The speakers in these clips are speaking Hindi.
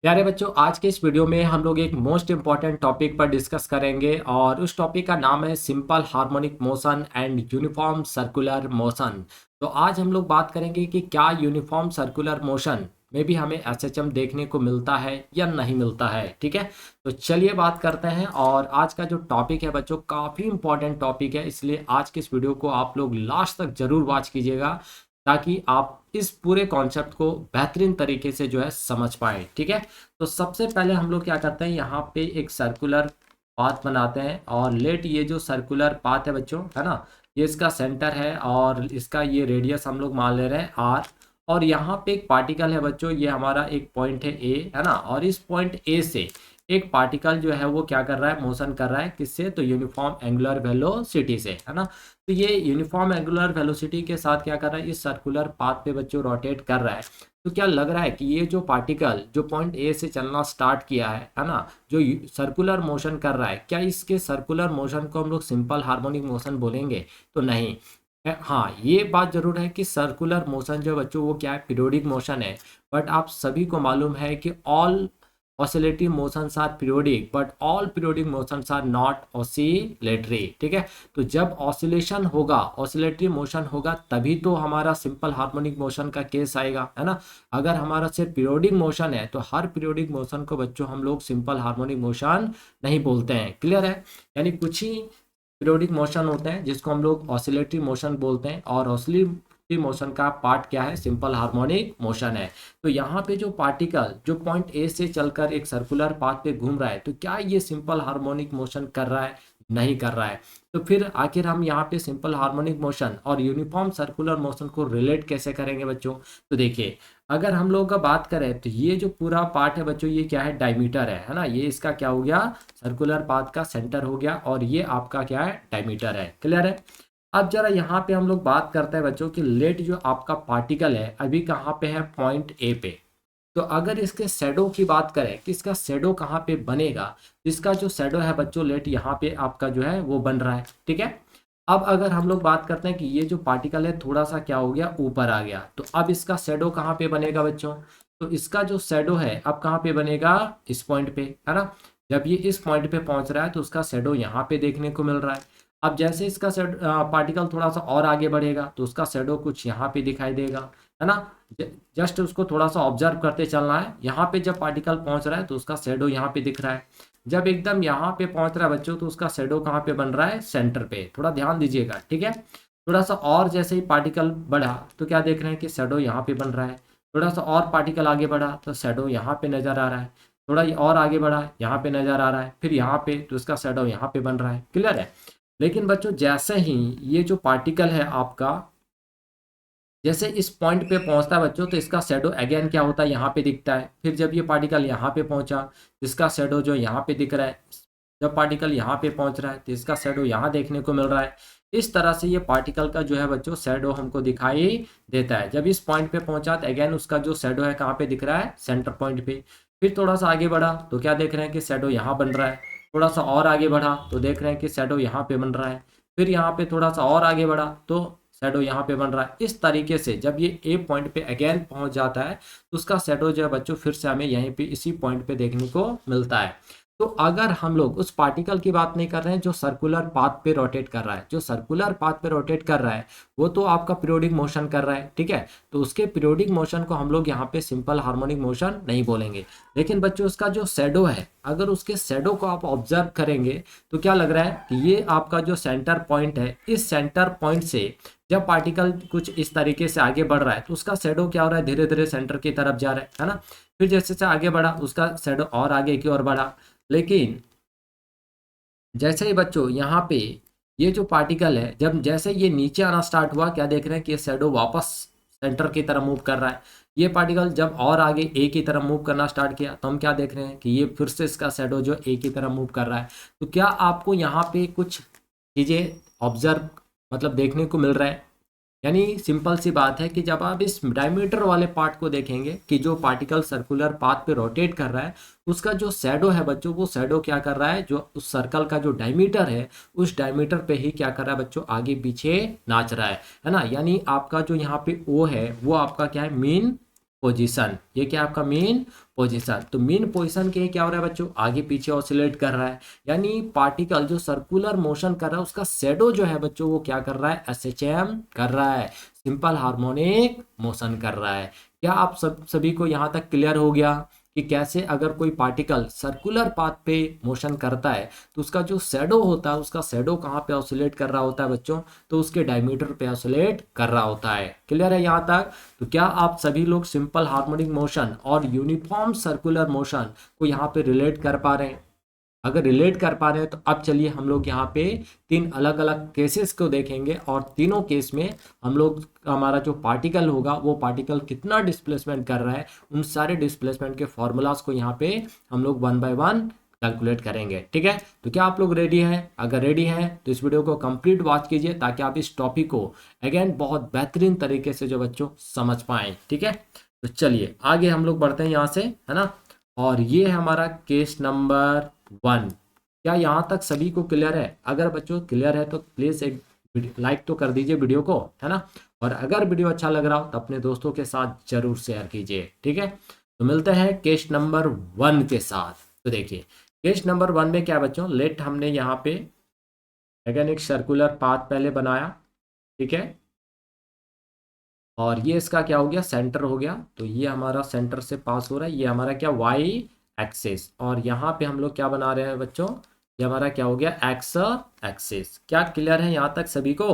प्यारे बच्चों, आज के इस वीडियो में हम लोग एक मोस्ट इम्पॉर्टेंट टॉपिक पर डिस्कस करेंगे और उस टॉपिक का नाम है simple harmonic motion and uniform circular motion. तो आज हम लोग बात करेंगे कि क्या यूनिफॉर्म सर्कुलर मोशन में भी हमें एसएचएम देखने को मिलता है या नहीं मिलता है। ठीक है, तो चलिए बात करते हैं। और आज का जो टॉपिक है बच्चों, काफ़ी इंपॉर्टेंट टॉपिक है, इसलिए आज के इस वीडियो को आप लोग लास्ट तक जरूर वॉच कीजिएगा ताकि आप इस पूरे कॉन्सेप्ट को बेहतरीन तरीके से जो है समझ पाए। ठीक है, तो सबसे पहले हम लोग क्या करते हैं, यहाँ पे एक सर्कुलर पाथ बनाते हैं और लेट ये जो सर्कुलर पाथ है बच्चों, है ना, ये इसका सेंटर है और इसका ये रेडियस हम लोग मान ले रहे हैं आर। और यहाँ पे एक पार्टिकल है बच्चों, ये हमारा एक पॉइंट है ए, है ना, और इस पॉइंट ए से एक पार्टिकल जो है वो क्या कर रहा है, मोशन कर रहा है, किससे, तो यूनिफॉर्म एंगुलर वेलोसिटी से, है ना। तो ये यूनिफॉर्म एंगुलर वेलोसिटी के साथ क्या कर रहा है, इस सर्कुलर पाथ पे बच्चों रोटेट कर रहा है। तो क्या लग रहा है कि ये जो पार्टिकल जो पॉइंट ए से चलना स्टार्ट किया है ना, जो सर्कुलर मोशन कर रहा है, क्या इसके सर्कुलर मोशन को हम लोग सिंपल हार्मोनिक मोशन बोलेंगे? तो नहीं। हाँ, ये बात जरूर है कि सर्कुलर मोशन जो बच्चों वो क्या है, पीरियोडिक मोशन है। बट आप सभी को मालूम है कि all oscillatory motions are periodic but all periodic motions are not oscillatory. ठीक है, तो जब ऑसिलेशन होगा, ऑसिलेटरी मोशन होगा, तभी तो हमारा सिंपल हार्मोनिक मोशन का केस आएगा, है ना। अगर हमारा सिर्फ पीरियोडिक मोशन है तो हर पीरियोडिक मोशन को बच्चों हम लोग सिंपल हार्मोनिक मोशन नहीं बोलते हैं। क्लियर है? यानी कुछ ही पीरियोडिक मोशन होते हैं जिसको हम लोग ऑसिलेटरी मोशन बोलते हैं, और ऑसिलेटरी मोशन का पार्ट क्या है, सिंपल हार्मोनिक मोशन है। तो यहाँ पे जो पार्टिकल जो पॉइंट ए से चलकर एक सर्कुलर पाथ पे घूम रहा है, तो क्या ये सिंपल हार्मोनिक मोशन कर रहा है? नहीं कर रहा है। तो फिर आखिर हम यहाँ पे सिंपल हार्मोनिक मोशन और यूनिफॉर्म सर्कुलर मोशन को रिलेट कैसे करेंगे बच्चों? तो देखिए, अगर हम लोग का बात करें तो ये जो पूरा पार्ट है बच्चों, ये क्या है, डायमीटर है ना। ये इसका क्या हो गया, सर्कुलर पाथ का सेंटर हो गया, और ये आपका क्या है, डायमीटर है। क्लियर है? अब जरा यहाँ पे हम लोग बात करते हैं बच्चों कि लेट जो आपका पार्टिकल है अभी कहाँ पे है, पॉइंट ए पे। तो अगर इसके शेडो की बात करें कि इसका शेडो कहाँ पे बनेगा, इसका जो शेडो है बच्चों, लेट यहाँ पे आपका जो है वो बन रहा है। ठीक है, अब अगर हम लोग बात करते हैं कि ये जो पार्टिकल है थोड़ा सा क्या हो गया, ऊपर आ गया, तो अब इसका शेडो कहाँ पे बनेगा बच्चों? तो इसका जो शेडो है अब कहाँ पे बनेगा, इस पॉइंट पे, है ना। जब ये इस पॉइंट पे पहुंच रहा है तो उसका शेडो यहाँ पे देखने को मिल रहा है। अब जैसे इसका पार्टिकल थोड़ा सा और आगे बढ़ेगा तो उसका शेडो कुछ यहाँ पे दिखाई देगा, है ना। जस्ट उसको थोड़ा सा ऑब्जर्व करते चलना है। यहाँ पे जब पार्टिकल पहुंच रहा है तो उसका शेडो यहाँ पे दिख रहा है। जब एकदम यहाँ पे पहुंच रहा है बच्चों तो उसका शेडो कहाँ पे बन रहा है, सेंटर पे। थोड़ा ध्यान दीजिएगा, ठीक है। थोड़ा सा और जैसे ही पार्टिकल बढ़ा तो क्या देख रहे हैं कि शेडो यहाँ पे बन रहा है। थोड़ा सा और पार्टिकल आगे बढ़ा तो शेडो यहाँ पे नजर आ रहा है। थोड़ा ये और आगे बढ़ा, यहाँ पे नजर आ रहा है, फिर यहाँ पे तो उसका शेडो यहाँ पे बन रहा है। क्लियर है? लेकिन बच्चों जैसे ही ये जो पार्टिकल है आपका जैसे इस पॉइंट पे पहुंचता है बच्चों तो इसका शेडो अगेन क्या होता है, यहाँ पे दिखता है। फिर जब ये पार्टिकल यहाँ पे पहुंचा, इसका शेडो जो यहाँ पे दिख रहा है। जब पार्टिकल यहाँ पे पहुंच रहा है तो इसका शेडो यहाँ देखने को मिल रहा है। इस तरह से ये पार्टिकल का जो है बच्चों शेडो हमको दिखाई देता है। जब इस पॉइंट पे पहुंचा तो अगेन उसका जो शेडो है कहाँ पे दिख रहा है, सेंटर पॉइंट पे। फिर थोड़ा सा आगे बढ़ा तो क्या देख रहे हैं कि शेडो यहाँ बन रहा है। थोड़ा सा और आगे बढ़ा तो देख रहे हैं कि शेडो यहाँ पे बन रहा है। फिर यहाँ पे थोड़ा सा और आगे बढ़ा तो शेडो यहाँ पे बन रहा है। इस तरीके से जब ये ए पॉइंट पे अगेन पहुंच जाता है तो उसका शेडो जो है बच्चों फिर से हमें यहीं पे इसी पॉइंट पे देखने को मिलता है। तो अगर हम लोग उस पार्टिकल की बात नहीं कर रहे हैं जो सर्कुलर पाथ पे रोटेट कर रहा है, जो सर्कुलर पाथ पे रोटेट कर रहा है वो तो आपका पीरियोडिक मोशन कर रहा है। ठीक है, तो उसके पीरियोडिक मोशन को हम लोग यहाँ पे सिंपल हार्मोनिक मोशन नहीं बोलेंगे। लेकिन बच्चों उसका जो शेडो है, अगर उसके शेडो को आप ऑब्जर्व करेंगे तो क्या लग रहा है कि ये आपका जो सेंटर पॉइंट है, इस सेंटर पॉइंट से जब पार्टिकल कुछ इस तरीके से आगे बढ़ रहा है तो उसका शेडो क्या हो रहा है, धीरे धीरे सेंटर की तरफ जा रहा है ना। फिर जैसे जैसे आगे बढ़ा उसका शेडो और आगे की ओर बढ़ा। लेकिन जैसे ही बच्चों यहाँ पे ये जो पार्टिकल है जब जैसे ये नीचे आना स्टार्ट हुआ, क्या देख रहे हैं कि ये शेडो वापस सेंटर की तरफ मूव कर रहा है। ये पार्टिकल जब और आगे ए की तरफ मूव करना स्टार्ट किया तो हम क्या देख रहे हैं कि ये फिर से इसका शेडो जो ए की तरफ मूव कर रहा है। तो क्या आपको यहाँ पे कुछ चीज़ें ऑब्जर्व मतलब देखने को मिल रहा है? यानी सिंपल सी बात है कि जब आप इस डायमीटर वाले पार्ट को देखेंगे कि जो पार्टिकल सर्कुलर पाथ पे रोटेट कर रहा है उसका जो शैडो है बच्चों, वो शैडो क्या कर रहा है, जो उस सर्कल का जो डायमीटर है उस डायमीटर पे ही क्या कर रहा है बच्चों, आगे पीछे नाच रहा है ना। यानी आपका जो यहाँ पे ओ है वो आपका क्या है, मेन पोजीशन। ये क्या आपका मीन पोजीशन। तो मीन पोजीशन के क्या हो रहा है बच्चों, आगे पीछे ऑसिलेट कर रहा है, यानी पार्टिकल जो सर्कुलर मोशन कर रहा है उसका शेडो जो है बच्चों वो क्या कर रहा है, एसएचएम कर रहा है, सिंपल हार्मोनिक मोशन कर रहा है। क्या आप सभी को यहाँ तक क्लियर हो गया कि कैसे अगर कोई पार्टिकल सर्कुलर पाथ पे मोशन करता है तो उसका जो शेडो होता है, उसका शेडो कहाँ पे ऑसिलेट कर रहा होता है बच्चों, तो उसके डायमीटर पे ऑसिलेट कर रहा होता है। क्लियर है यहाँ तक। तो क्या आप सभी लोग सिंपल हार्मोनिक मोशन और यूनिफॉर्म सर्कुलर मोशन को यहाँ पे रिलेट कर पा रहे हैं? अगर रिलेट कर पा रहे हैं तो अब चलिए हम लोग यहाँ पे तीन अलग अलग केसेस को देखेंगे और तीनों केस में हम लोग हमारा जो पार्टिकल होगा वो पार्टिकल कितना डिस्प्लेसमेंट कर रहा है, उन सारे डिस्प्लेसमेंट के फॉर्मूलाज को यहाँ पे हम लोग वन बाय वन कैलकुलेट करेंगे। ठीक है, तो क्या आप लोग रेडी हैं? अगर रेडी हैं तो इस वीडियो को कंप्लीट वॉच कीजिए ताकि आप इस टॉपिक को अगेन बहुत बेहतरीन तरीके से जो बच्चों समझ पाएं। ठीक है, तो चलिए आगे हम लोग बढ़ते हैं यहाँ से, है ना। और ये है हमारा केस नंबर 1। क्या यहाँ तक सभी को क्लियर है? अगर बच्चों क्लियर है तो प्लीज़ एक लाइक तो कर दीजिए वीडियो को, है ना। और अगर वीडियो अच्छा लग रहा हो तो अपने दोस्तों के साथ जरूर शेयर कीजिए। ठीक है, तो मिलते हैं केस नंबर 1 के साथ। तो देखिए केस नंबर 1 में क्या है बच्चों, लेट हमने यहाँ पे अगेन एक सर्कुलर पाथ पहले बनाया। ठीक है, और ये इसका क्या हो गया, सेंटर हो गया। तो ये हमारा सेंटर से पास हो रहा है, ये हमारा क्या, वाई एक्सिस। और यहाँ पे हम लोग क्या बना रहे हैं बच्चों, ये हमारा क्या हो गया, एक्स एक्सिस। क्या क्लियर है यहाँ तक सभी को?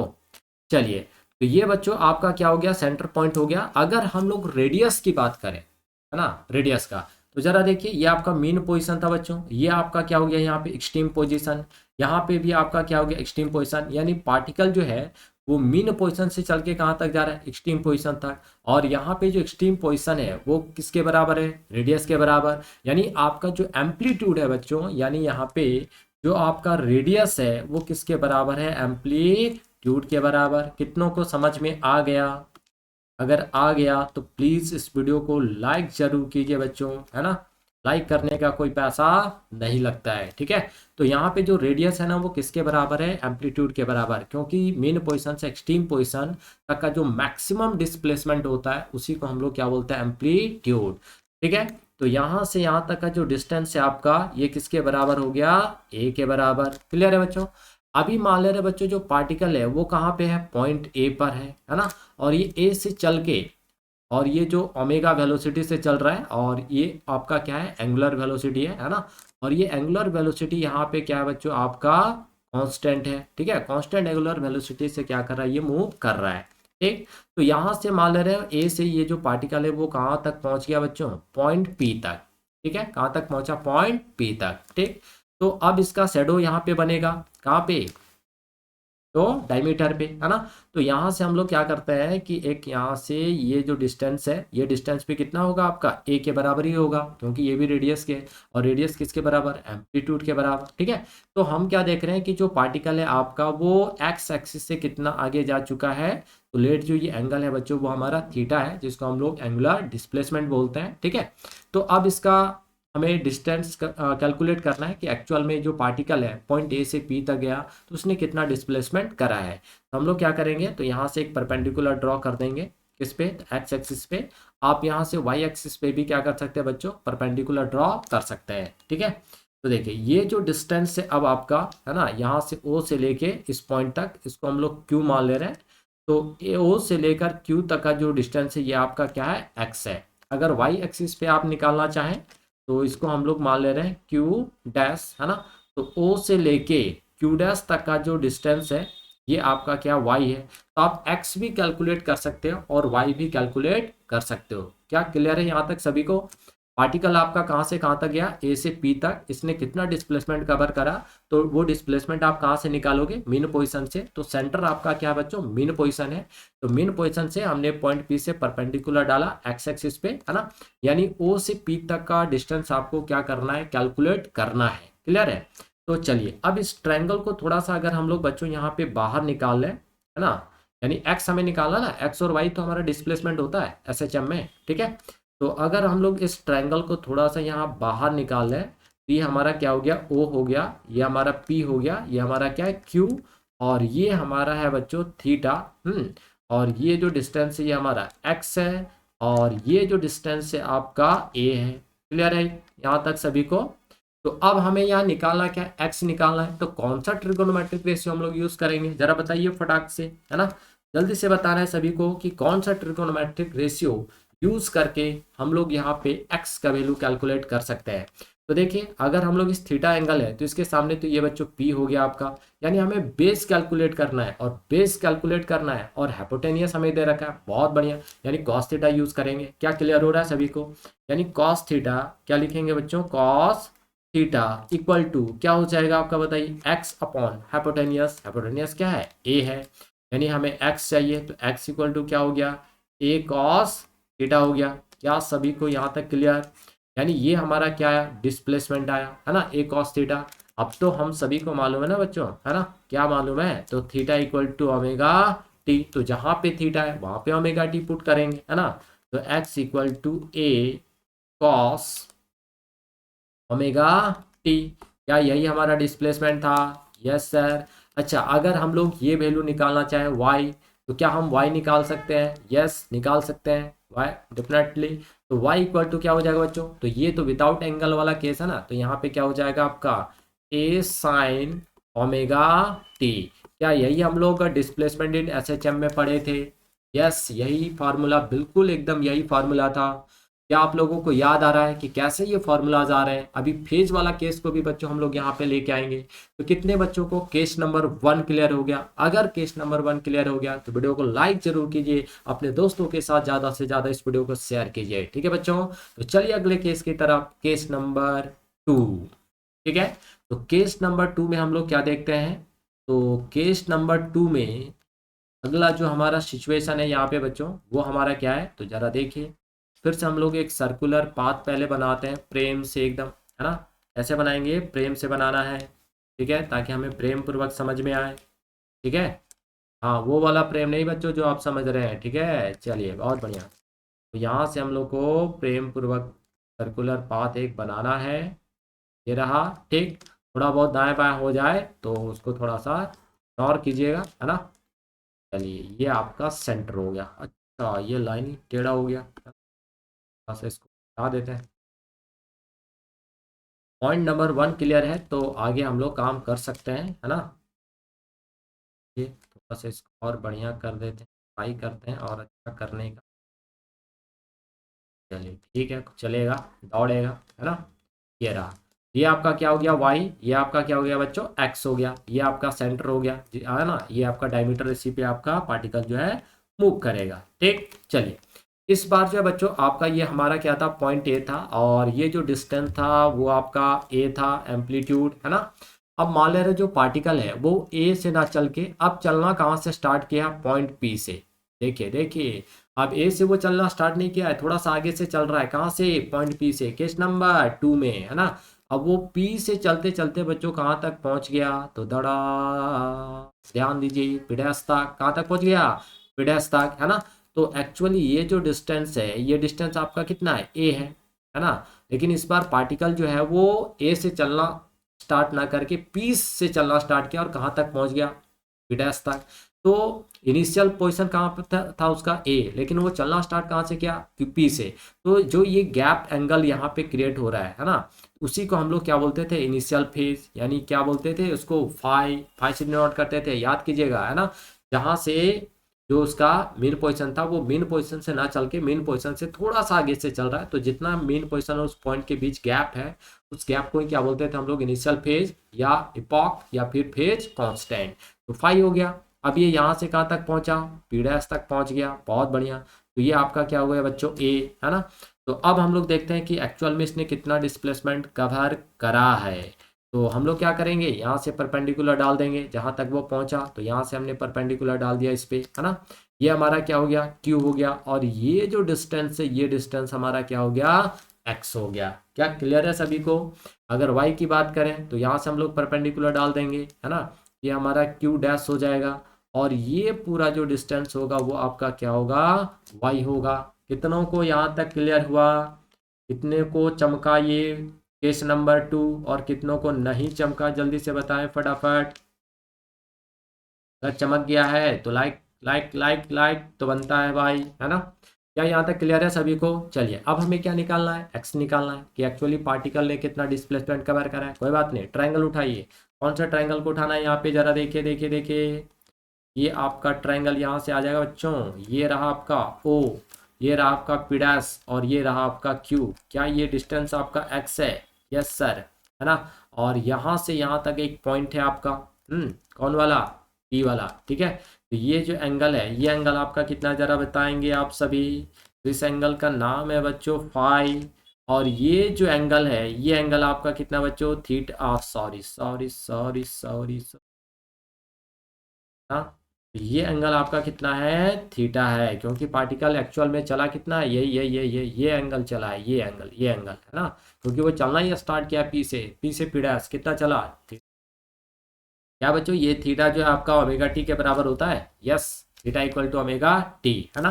चलिए, तो ये बच्चों आपका क्या हो गया, सेंटर पॉइंट हो गया। अगर हम लोग रेडियस की बात करें, है ना, रेडियस का, तो जरा देखिए ये आपका मीन पोजीशन था बच्चों, ये आपका क्या हो गया यहाँ पे एक्सट्रीम पोजीशन, यहाँ पे भी आपका क्या हो गया एक्सट्रीम पोजीशन। यानी पार्टिकल जो है वो मीन पोजीशन से चल के कहाँ तक जा रहा है, एक्सट्रीम पोजीशन तक। और यहाँ पे जो एक्सट्रीम पोजीशन है वो किसके बराबर है, रेडियस के बराबर। यानी आपका जो एम्पलीट्यूड है बच्चों, यानी यहाँ पे जो आपका रेडियस है वो किसके बराबर है, एम्पलीट्यूड के बराबर। कितनों को समझ में आ गया? अगर आ गया तो प्लीज़ इस वीडियो को लाइक जरूर कीजिए बच्चों, है ना। लाइक करने का कोई पैसा नहीं लगता है। ठीक है, तो यहाँ पे जो रेडियस है ना वो किसके बराबर है, एम्पलीट्यूड के बराबर। क्योंकि मेन पोजीशन से एक्सट्रीम पोजीशन तक का जो मैक्सिमम डिस्प्लेसमेंट होता है उसी को हम लोग क्या बोलते हैं, एम्पलीट्यूड। ठीक है, तो यहाँ से यहाँ तक का जो डिस्टेंस है आपका ये किसके बराबर हो गया, ए के बराबर। क्लियर है बच्चों? अभी मान ले रहे बच्चों जो पार्टिकल है वो कहाँ पे है, पॉइंट ए पर है ना। और ये ए से चल के, और ये जो ओमेगा वेलोसिटी से चल रहा है, और ये आपका क्या है, एंगुलर वेलोसिटी है ना। और ये एंगुलर वेलोसिटी यहाँ पे क्या है बच्चों, आपका कांस्टेंट है। ठीक है, कांस्टेंट एंगुलर वेलोसिटी से क्या कर रहा है, ये मूव कर रहा है। ठीक, तो यहाँ से मान ले रहे हो ए से ये जो पार्टिकल है वो कहाँ तक पहुँच गया बच्चों, पॉइंट पी तक। ठीक है, कहाँ तक पहुँचा, पॉइंट पी तक। ठीक, तो अब इसका शेडो यहाँ पे बनेगा, कहाँ पे, तो डायमीटर पे, है ना। तो यहाँ से हम लोग क्या करते हैं कि एक यहाँ से ये जो डिस्टेंस है, ये डिस्टेंस पे कितना होगा आपका, ए के बराबर ही होगा, क्योंकि ये भी रेडियस के, और रेडियस किसके बराबर, एम्पलीट्यूड के बराबर। ठीक है, तो हम क्या देख रहे हैं कि जो पार्टिकल है आपका वो एक्स एक्सिस से कितना आगे जा चुका है। तो लेट जो ये एंगल है बच्चों वो हमारा थीटा है, जिसको हम लोग एंगुलर डिस्प्लेसमेंट बोलते हैं। ठीक है, तो अब इसका हमें डिस्टेंस कैलकुलेट करना है कि एक्चुअल में जो पार्टिकल है पॉइंट ए से पी तक गया तो उसने कितना डिस्प्लेसमेंट करा है। तो हम लोग क्या करेंगे, तो यहाँ से एक परपेंडिकुलर ड्रॉ कर देंगे, किस पे, एक्स एक्सिस पे। आप यहाँ से वाई एक्सिस पे भी क्या कर सकते हैं बच्चों, परपेंडिकुलर ड्रॉ कर सकते हैं। ठीक है, तो देखिए ये जो डिस्टेंस है अब आपका, है ना, यहाँ से ओ से लेके इस पॉइंट तक, इसको हम लोग क्यू मान ले रहे हैं। तो ओ से लेकर क्यू तक का जो डिस्टेंस है ये आपका क्या है, एक्स है। अगर वाई एक्सिस पे आप निकालना चाहें तो इसको हम लोग मान ले रहे हैं क्यू डैश, है ना। तो ओ से लेके क्यू डैश तक का जो डिस्टेंस है ये आपका क्या, वाई है। तो आप एक्स भी कैलकुलेट कर सकते हो और वाई भी कैलकुलेट कर सकते हो। क्या क्लियर है यहाँ तक सभी को? पार्टिकल आपका कहाँ से कहाँ तक गया, ए से पी तक, इसने कितना डिस्प्लेसमेंट कवर करा, तो वो डिस्प्लेसमेंट आप कहाँ से निकालोगे, मीन पोजीशन से। तो सेंटर आपका क्या बच्चों, मीन पोजीशन है। तो मीन पोजीशन से हमने पॉइंट पी से परपेंडिकुलर डाला एक्स एक्सिस पे, है ना। यानी ओ से पी तक का डिस्टेंस आपको क्या करना है, कैलकुलेट करना है। क्लियर है? तो चलिए अब इस ट्रायंगल को थोड़ा सा अगर हम लोग बच्चों यहाँ पे बाहर निकाल लें, है ना, यानी एक्स हमें निकालना ना, एक्स और वाई तो हमारा डिस्प्लेसमेंट होता है एसएचएम में। ठीक है, तो अगर हम लोग इस ट्रायंगल को थोड़ा सा यहाँ बाहर निकाल लें तो ये हमारा क्या हो गया, ओ हो गया, ये हमारा पी हो गया, ये हमारा क्या है, क्यू, और ये हमारा है बच्चों थीटा। और ये जो डिस्टेंस है ये हमारा एक्स है, और ये जो डिस्टेंस है आपका ए है। क्लियर है यहाँ तक सभी को? तो अब हमें यहाँ निकालना क्या है, एक्स निकालना है। तो कौन सा ट्रिगोनोमेट्रिक रेशियो हम लोग यूज करेंगे, जरा बताइए फटाक से, है ना? जल्दी से बताना है सभी को कि कौन सा ट्रिगोनोमेट्रिक रेशियो यूज करके हम लोग यहाँ पे एक्स का वैल्यू कैलकुलेट कर सकते हैं। तो देखिए, अगर हम लोग इस थीटा एंगल है तो इसके सामने तो ये बच्चों पी हो गया आपका, यानी हमें बेस कैलकुलेट करना है, और बेस कैलकुलेट करना है और हाइपोटेनियस हमें दे रखा है। बहुत बढ़िया, यानी कॉस थीटा यूज करेंगे। क्या क्लियर हो रहा है सभी को? यानी कॉस थीटा क्या लिखेंगे बच्चों, कॉस थीटा इक्वल टू क्या हो जाएगा आपका, बताइए, एक्स अपॉन हाइपोटेनियस। हाइपोटेनियस क्या है, ए है, यानी हमें एक्स चाहिए, तो एक्स इक्वल टू क्या हो गया, ए कॉस थीटा हो गया। क्या सभी को यहाँ तक क्लियर? यानी ये हमारा क्या है, डिस्प्लेसमेंट आया, है ना, ए कॉस थीटा। अब तो हम सभी को मालूम है ना बच्चों, है ना, क्या मालूम है, तो theta equal to omega T. तो जहां पे थीटा है वहां पे ओमेगा टी पुट करेंगे, है ना। तो X equal to A cos omega T. क्या यही हमारा डिस्प्लेसमेंट था? Yes sir. अच्छा, अगर हम लोग ये वैल्यू निकालना चाहें वाई, तो क्या हम वाई निकाल सकते हैं? यस, निकाल सकते हैं वाई डेफिनेटली। तो वाई इक्वल टू क्या हो जाएगा बच्चों, तो ये तो विदाउट एंगल वाला केस है ना, तो यहाँ पे क्या हो जाएगा आपका, ए साइन ओमेगा टी। क्या यही हम लोग डिस्प्लेसमेंट इन एसएचएम में पढ़े थे? यस, यही फार्मूला, बिल्कुल एकदम यही फार्मूला था। क्या आप लोगों को याद आ रहा है कि कैसे ये फॉर्मूलाज आ रहे हैं? अभी फेज वाला केस को भी बच्चों हम लोग यहाँ पे लेके आएंगे। तो कितने बच्चों को केस नंबर 1 क्लियर हो गया? अगर केस नंबर 1 क्लियर हो गया तो वीडियो को लाइक जरूर कीजिए, अपने दोस्तों के साथ ज़्यादा से ज़्यादा इस वीडियो को शेयर कीजिए। ठीक है बच्चों, तो चलिए अगले केस की तरफ, केस नंबर 2। ठीक है, तो केस नंबर 2 में हम लोग क्या देखते हैं, तो केस नंबर 2 में अगला जो हमारा सिचुएशन है यहाँ पे बच्चों, वो हमारा क्या है, तो जरा देखिए। फिर से हम लोग एक सर्कुलर पाथ पहले बनाते हैं प्रेम से एकदम, है ना। ऐसे बनाएंगे, प्रेम से बनाना है, ठीक है, ताकि हमें प्रेम पूर्वक समझ में आए। ठीक है, हाँ, वो वाला प्रेम नहीं बच्चों जो आप समझ रहे हैं। ठीक है, चलिए बहुत बढ़िया। तो यहाँ से हम लोग को प्रेम पूर्वक सर्कुलर पाथ एक बनाना है। ये रहा, ठीक। थोड़ा बहुत दाएं बाएं हो जाए तो उसको थोड़ा सा इग्नोर कीजिएगा, है ना। चलिए, ये आपका सेंटर हो गया। अच्छा, ये लाइन टेढ़ा हो गया, थोड़ा सा इसको हटा देते हैं। पॉइंट नंबर 1 क्लियर है, तो आगे हम लोग काम कर सकते हैं, है ना। ये थोड़ा सा इसको और बढ़िया कर देते हैं, ट्राई करते हैं और अच्छा करने का। चलिए ठीक है, चलेगा, दौड़ेगा, है ना। ये रहा, ये आपका क्या हो गया, वाई, ये आपका क्या हो गया बच्चों, एक्स हो गया। ये आपका सेंटर हो गया, है ना। ये आपका डायमीटर, इसी पे आपका पार्टिकल जो है मूव करेगा। ठीक, चलिए, इस बार जो है बच्चों आपका ये हमारा क्या था, पॉइंट ए था, और ये जो डिस्टेंस था वो आपका ए था, एम्पलीट्यूड, है ना। अब मान ले रहे जो पार्टिकल है वो ए से ना चल के अब चलना कहाँ से स्टार्ट किया, पॉइंट पी से। देखिए देखिए, अब ए से वो चलना स्टार्ट नहीं किया है, थोड़ा सा आगे से चल रहा है। कहाँ से, पॉइंट पी से, केस नंबर 2 में, है ना। अब वो पी से चलते चलते बच्चों कहाँ तक पहुंच गया, तो दड़ा, ध्यान दीजिए, पिडैस तक, कहाँ तक पहुंच गया, पिडैस तक, है ना। तो एक्चुअली ये जो डिस्टेंस है, ये डिस्टेंस आपका कितना है, ए है ना। लेकिन इस बार पार्टिकल जो है वो ए से चलना स्टार्ट ना करके पी से चलना स्टार्ट किया, और कहाँ तक पहुंच गया, पिडैस तक। तो इनिशियल पोजीशन कहाँ पे था उसका, ए, लेकिन वो चलना स्टार्ट कहाँ से किया, पी से। तो जो ये गैप एंगल यहाँ पे क्रिएट हो रहा है ना, उसी को हम लोग क्या बोलते थे, इनिशियल फेज, यानी क्या बोलते थे उसको, फाई, फाई से डिनोट करते थे, याद कीजिएगा, है ना। जहाँ से जो उसका मेन पोजीशन था वो मेन पोजीशन से ना चल के मेन पोजीशन से थोड़ा सा आगे से चल रहा है, तो जितना मेन पोजीशन और उस पॉइंट के बीच गैप है, उस गैप को ही क्या बोलते थे हम लोग, इनिशियल फेज या इपॉक या फिर फेज कांस्टेंट। तो फाई हो गया। अब ये यहाँ से कहाँ तक पहुंचा, पी डैश तक पहुंच गया, बहुत बढ़िया। तो ये आपका क्या हो गया बच्चों, ए, है ना। तो अब हम लोग देखते हैं कि एक्चुअल में इसने कितना डिस्प्लेसमेंट कवर करा है। तो हम लोग क्या करेंगे, यहाँ से परपेंडिकुलर डाल देंगे जहाँ तक वो पहुंचा, तो यहाँ से हमने परपेंडिकुलर डाल दिया इस पे, है ना। ये हमारा क्या हो गया, क्यू हो गया, और ये जो डिस्टेंस है, ये डिस्टेंस हमारा क्या हो गया, एक्स हो गया। क्या क्लियर है सभी को? अगर वाई की बात करें तो यहाँ से हम लोग परपेंडिकुलर डाल देंगे, है ना। ये हमारा क्यू डैश हो जाएगा, और ये पूरा जो डिस्टेंस होगा वो आपका क्या होगा, वाई होगा। कितनों को यहाँ तक क्लियर हुआ, कितने को चमका ये केस नंबर 2, और कितनों को नहीं चमका, जल्दी से बताएं फटाफट। अगर चमक गया है तो लाइक लाइक लाइक लाइक तो बनता है भाई, है ना। क्या यहाँ तक क्लियर है सभी को? चलिए अब हमें क्या निकालना है, एक्स निकालना है कि एक्चुअली पार्टिकल ने कितना डिस्प्लेसमेंट कवर करा है। कोई बात नहीं, ट्रायंगल उठाइए। कौन सा ट्रायंगल को उठाना है यहाँ पे, जरा देखिए देखिए देखिए। ये आपका ट्रायंगल यहाँ से आ जाएगा बच्चों, ये रहा आपका ओ, ये रहा आपका पी डैश और ये रहा आपका क्यू। क्या ये डिस्टेंस आपका एक्स है? यस सर, है ना। और यहाँ से यहाँ तक एक पॉइंट है आपका, कौन वाला? पी वाला, ठीक है। तो ये जो एंगल है, ये एंगल आपका कितना जरा बताएंगे आप सभी? तो इस एंगल का नाम है बच्चों फाई। और ये जो एंगल है, ये एंगल आपका कितना बच्चों? Theta, sorry sorry sorry sorry, हाँ, तो ये एंगल आपका कितना है? थीटा है, क्योंकि पार्टिकल एक्चुअल में चला कितना है? ये एंगल चला है, ये एंगल है ना, क्योंकि वो चलना ही स्टार्ट किया पी से पी डैश, कितना चला? क्या बच्चों, ये थीटा जो है आपका ओमेगा टी के बराबर होता है। Yes, theta equal to omega T, है ना।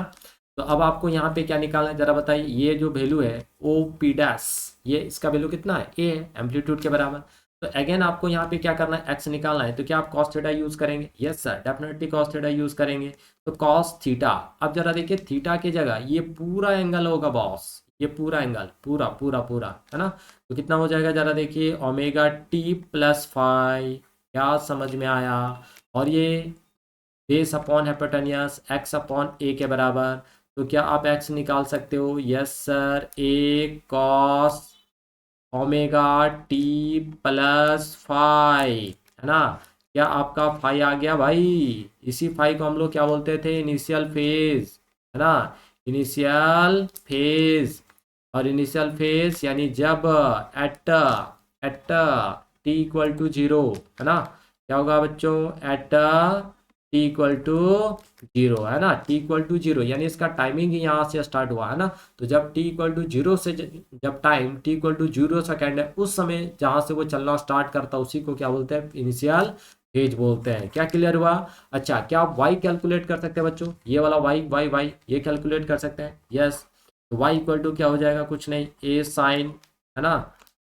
तो अब आपको यहाँ पे क्या निकालना है जरा बताइए। ये जो वैल्यू है ओ पी डैश, ये इसका वैल्यू कितना है? ए है, एम्पलीट्यूड के बराबर। तो अगेन आपको यहाँ पे क्या करना है? एक्स निकालना है। तो क्या आप कॉस थीटा यूज करेंगे? Yes sir, definitely cos theta use करेंगे। तो कॉस थीटा, अब जरा देखिए थीटा की जगह ये पूरा एंगल होगा बॉस, ये पूरा एंगल, पूरा पूरा पूरा, है ना। तो कितना हो जाएगा जरा देखिए, ओमेगा टी प्लस फाइव। क्या समझ में आया? और ये base upon hypotenuse x upon a के बराबर। तो क्या आप एक्स निकाल सकते हो? Yes sir, a cos omega T plus five, है ना। क्या आपका फाई आ गया भाई? इसी फाई को हम लोग क्या बोलते थे? इनिशियल फेज, है ना, इनिशियल फेज। और इनिशियल फेज यानी जब at at T equal to zero, है ना। क्या होगा बच्चों? At T equal to zero, है ना, टी इक्वल टू जीरो, यानी इसका टाइमिंग ही यहाँ से स्टार्ट हुआ, है ना। तो जब टी इक्वल टू जीरो से, जब time T equal to zero second है, उस समय जहाँ से वो चलना स्टार्ट करता है उसी को क्या बोलते हैं? इनिशियल फेज बोलते हैं। क्या क्लियर हुआ? अच्छा, क्या आप वाई कैलकुलेट कर सकते हैं बच्चों? ये वाला वाई वाई वाई ये कैलकुलेट कर सकते हैं? यस। तो वाई इक्वल टू क्या हो जाएगा? कुछ नहीं, ए साइन, है ना,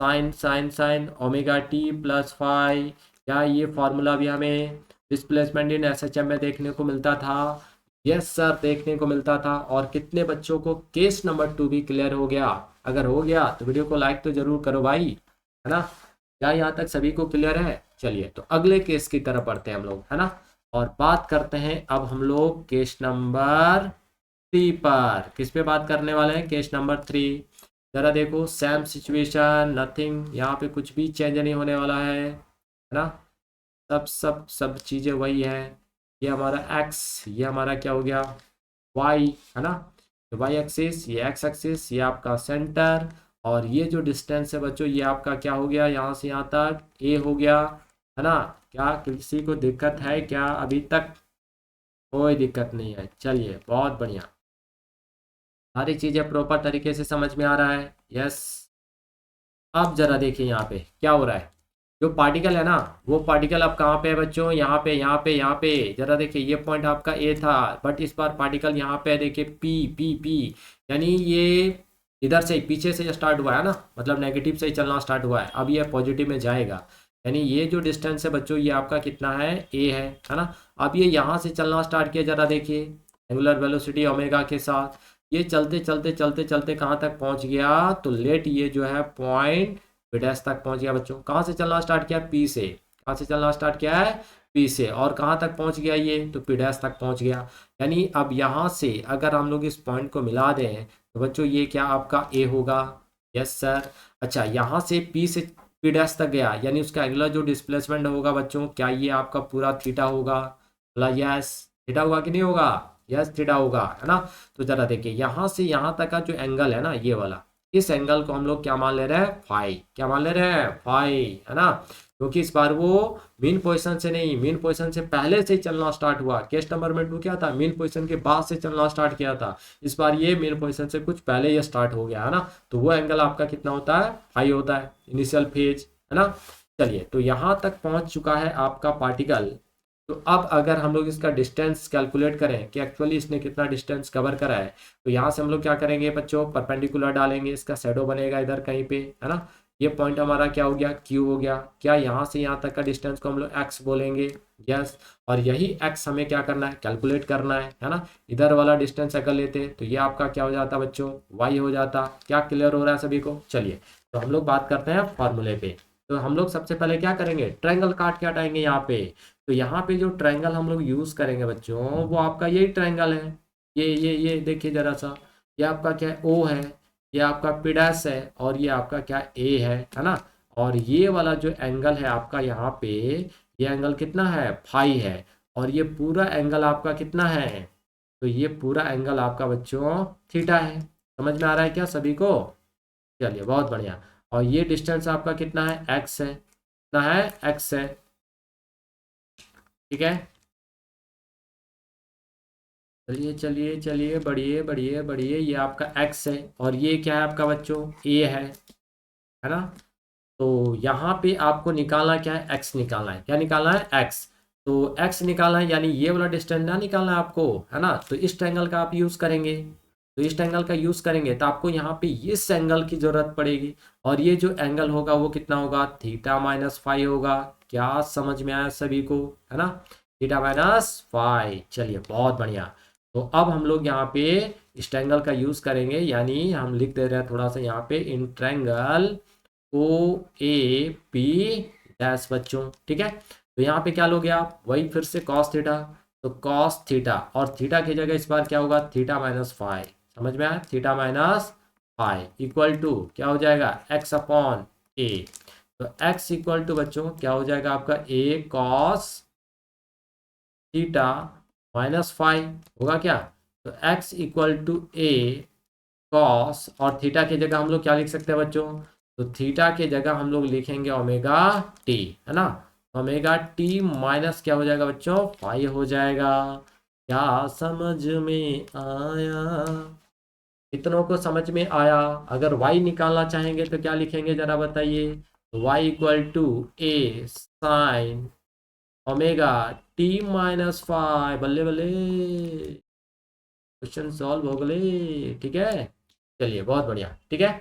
sine sine sine omega T plus five. क्या ये फॉर्मूला भी हमें डिस्प्लेसमेंट इन एसएचएम में देखने को मिलता था? यस सर, देखने को मिलता था। और कितने बच्चों को केस नंबर 2 भी क्लियर हो गया? अगर हो गया तो वीडियो को लाइक तो जरूर करो भाई, है ना। क्या यहाँ तक सभी को क्लियर है? चलिए तो अगले केस की तरफ बढ़ते हैं हम लोग, है ना। और बात करते हैं अब हम लोग केस नंबर 3 पर। किस पे बात करने वाले हैं? Case number 3। जरा देखो, सेम सिचुएशन, नथिंग, यहाँ पे कुछ भी चेंज नहीं होने वाला है ना। सब सब सब चीज़ें वही है। ये हमारा एक्स, ये हमारा क्या हो गया? वाई, है ना। तो वाई एक्सिस, ये एक्स एक्सिस, ये आपका सेंटर। और ये जो डिस्टेंस है बच्चों, ये आपका क्या हो गया? यहाँ से यहाँ तक ए हो गया, है ना। क्या किसी को दिक्कत है क्या अभी तक? कोई दिक्कत नहीं है, चलिए बहुत बढ़िया, सारी चीज़ें प्रॉपर तरीके से समझ में आ रहा है। यस। अब जरा देखिए यहाँ पे क्या हो रहा है। जो पार्टिकल है ना, वो पार्टिकल अब कहाँ पे है बच्चों? यहाँ पे यहाँ पे यहाँ पे। जरा देखिए, ये पॉइंट आपका ए था, बट इस बार पार्टिकल यहाँ पे है, देखिए पी पी पी, यानी ये इधर से पीछे से स्टार्ट हुआ है ना, मतलब नेगेटिव से ही चलना स्टार्ट हुआ है, अब ये पॉजिटिव में जाएगा। यानी ये जो डिस्टेंस है बच्चों, ये आपका कितना है? ए है ना। अब ये यहाँ से चलना स्टार्ट किया, जरा देखिए एंगुलर वेलोसिटी ओमेगा के साथ। ये चलते चलते चलते चलते कहाँ तक पहुँच गया? तो लेट ये जो है पॉइंट पी डैश तक पहुंच गया बच्चों। कहाँ से चलना स्टार्ट किया? पी से। कहाँ से चलना स्टार्ट किया है? पी से। और कहाँ तक पहुंच गया ये? तो पी डैश तक पहुंच गया। यानी अब यहाँ से अगर हम लोग इस पॉइंट को मिला दें तो बच्चों ये क्या आपका ए होगा? Yes sir. अच्छा, यहाँ से पी से पी डैश तक गया, यानी उसका अगला जो डिस्प्लेसमेंट होगा बच्चों, क्या ये आपका पूरा थीटा होगा? बोला यस। थीटा होगा कि नहीं होगा? यस, थीटा होगा, है ना। तो जरा देखिए, यहाँ से यहाँ तक का जो एंगल है ना, ये वाला, इस एंगल को हम लोग क्या मान ले रहे हैं? फाई। क्या मान ले रहे हैं? फाई, है ना। क्योंकि इस बार वो मेन पोजीशन से नहीं, मेन पोजीशन से पहले से ही चलना स्टार्ट हुआ। केस नंबर में 2 क्या था? मेन पोजीशन के बाद से चलना स्टार्ट किया था। इस बार ये मेन पोजीशन से कुछ पहले ही स्टार्ट हो गया, है ना। तो वो एंगल आपका कितना होता है? फाई होता है, इनिशियल फेज, है ना। चलिए, तो यहाँ तक पहुँच चुका है आपका पार्टिकल। तो अब अगर हम लोग इसका डिस्टेंस कैलकुलेट करें कि एक्चुअली इसने कितना डिस्टेंस कवर करा है, तो यहाँ से हम लोग क्या करेंगे बच्चों? परपेंडिकुलर डालेंगे, इसका शैडो बनेगा इधर कहीं पे, है ना। ये पॉइंट हमारा क्या हो गया, Q हो गया। क्या यहाँ से यहाँ तक का डिस्टेंस को हम लोग x बोलेंगे? यस। और यही x हमें क्या करना है, कैलकुलेट करना है ना। इधर वाला डिस्टेंस अगर लेते तो ये आपका क्या हो जाता बच्चों, y हो जाता। क्या क्लियर हो रहा है सभी को? चलिए तो हम लोग बात करते हैं फॉर्मूले पे। तो हम लोग सबसे पहले क्या करेंगे, ट्रायंगल काट के हटाएंगे यहाँ पे। तो यहाँ पे जो ट्रायंगल हम लोग यूज करेंगे बच्चों, वो आपका यही ट्रायंगल है। ये देखिए जरा सा, ये आपका क्या है, O है, ये आपका P डैश है, और ये आपका क्या A है ना। और ये वाला जो एंगल है आपका यहाँ पे, ये एंगल कितना है, फाई है। और ये पूरा एंगल आपका कितना है, तो ये पूरा एंगल आपका बच्चों थीटा है। समझ में आ रहा है क्या सभी को? चलिए बहुत बढ़िया। और ये डिस्टेंस आपका कितना है, x है, कितना है, x है। ठीक है, चलिए चलिए चलिए, बढ़िए बढ़िए बढ़िए, ये आपका x है, और ये क्या है आपका बच्चों, a है ना। तो यहाँ पे आपको निकालना क्या है, x निकालना है। क्या निकालना है, x। तो x निकालना है, यानी ये वाला डिस्टेंस ना निकालना है आपको, है ना। तो इस ट्रायंगल का आप यूज करेंगे। तो इस ट्रायंगल का यूज करेंगे तो आपको यहाँ पे इस एंगल की जरूरत पड़ेगी। और ये जो एंगल होगा वो कितना होगा, थीटा माइनस फाई होगा। क्या समझ में आया सभी को, है ना, थीटा माइनस फाई। चलिए बहुत बढ़िया। तो अब हम लोग यहाँ पे इस ट्रायंगल का यूज करेंगे, यानी हम लिख दे रहे हैं थोड़ा सा यहाँ पे, इन triangle O A P dash बच्चों। ठीक है, तो यहाँ पे क्या लोगे आप, वही फिर से कॉस थीटा। तो कॉस थीटा, और थीटा की जगह इस बार क्या होगा, थीटा माइनस फाई। समझ में आया, theta minus phi equal to क्या हो जाएगा, एक्स अपॉन ए। तो एक्स इक्वल टू बच्चों क्या हो जाएगा आपका, A cos theta minus phi होगा क्या। तो X equal to A cos, और थीटा की जगह हम लोग क्या लिख सकते हैं बच्चों, तो थीटा की जगह हम लोग लिखेंगे ओमेगा टी, है ना। ओमेगा टी माइनस क्या हो जाएगा बच्चों, फाई हो जाएगा। क्या समझ में आया, इतनों को समझ में आया। अगर y निकालना चाहेंगे तो क्या लिखेंगे जरा बताइए, y equal to A sine omega T minus five. बल्ले बल्ले, क्वेश्चन सॉल्व हो गए। ठीक है, चलिए बहुत बढ़िया। ठीक है,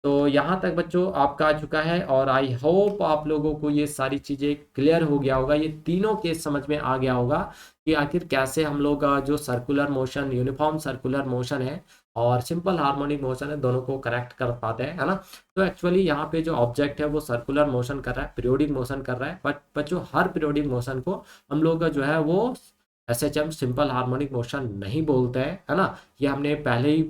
तो यहाँ तक बच्चों आपका आ चुका है, और आई होप आप लोगों को ये सारी चीज़ें क्लियर हो गया होगा, ये तीनों केस समझ में आ गया होगा कि आखिर कैसे हम लोग जो circular motion, uniform circular motion है और सिंपल हार्मोनिक मोशन है, दोनों को कनेक्ट कर पाते हैं, है ना। तो एक्चुअली यहाँ पे जो ऑब्जेक्ट है वो सर्कुलर मोशन कर रहा है, पीरियोडिक मोशन कर रहा है, बट बच्चों हर पीरियोडिक मोशन को हम लोग जो है वो SHM सिंपल हार्मोनिक मोशन नहीं बोलते हैं, है ना। ये हमने पहले ही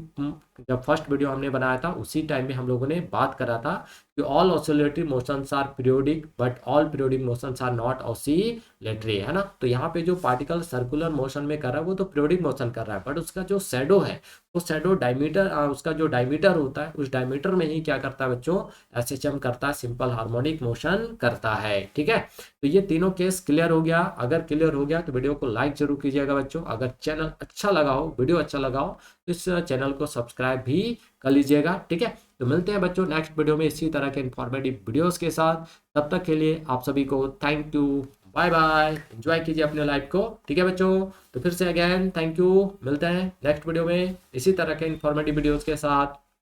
जब फर्स्ट वीडियो हमने बनाया था उसी टाइम में हम लोगों ने बात करा था कि all oscillatory motions are periodic but all periodic motions are not oscillatory, है ना। तो यहाँ पे जो पार्टिकल सर्कुलर मोशन में कर रहा है वो तो पीरियोडिक मोशन कर रहा है, बट उसका जो शैडो है वो शैडो डायमीटर, उसका जो डायमीटर होता है उस डायमीटर में ही क्या करता है बच्चों, SHM करता है, सिंपल हार्मोनिक मोशन करता है। ठीक है, तो ये तीनों केस क्लियर हो गया। अगर क्लियर हो गया तो वीडियो को लाइक जरूर कीजिएगा बच्चों। अगर चैनल अच्छा लगा हो, वीडियो अच्छा लगा हो, तो इस चैनल को सब्सक्राइब भी कर लीजिएगा। ठीक है, तो मिलते हैं बच्चों नेक्स्ट वीडियो में इसी तरह के इंफॉर्मेटिव वीडियोस के साथ। तब तक के लिए आप सभी को thank you, bye bye, enjoy कीजिए अपने लाइफ को। ठीक है बच्चों, तो फिर से अगेन थैंक यू, मिलते हैं नेक्स्ट वीडियो में इसी तरह के इंफॉर्मेटिव वीडियोस के साथ।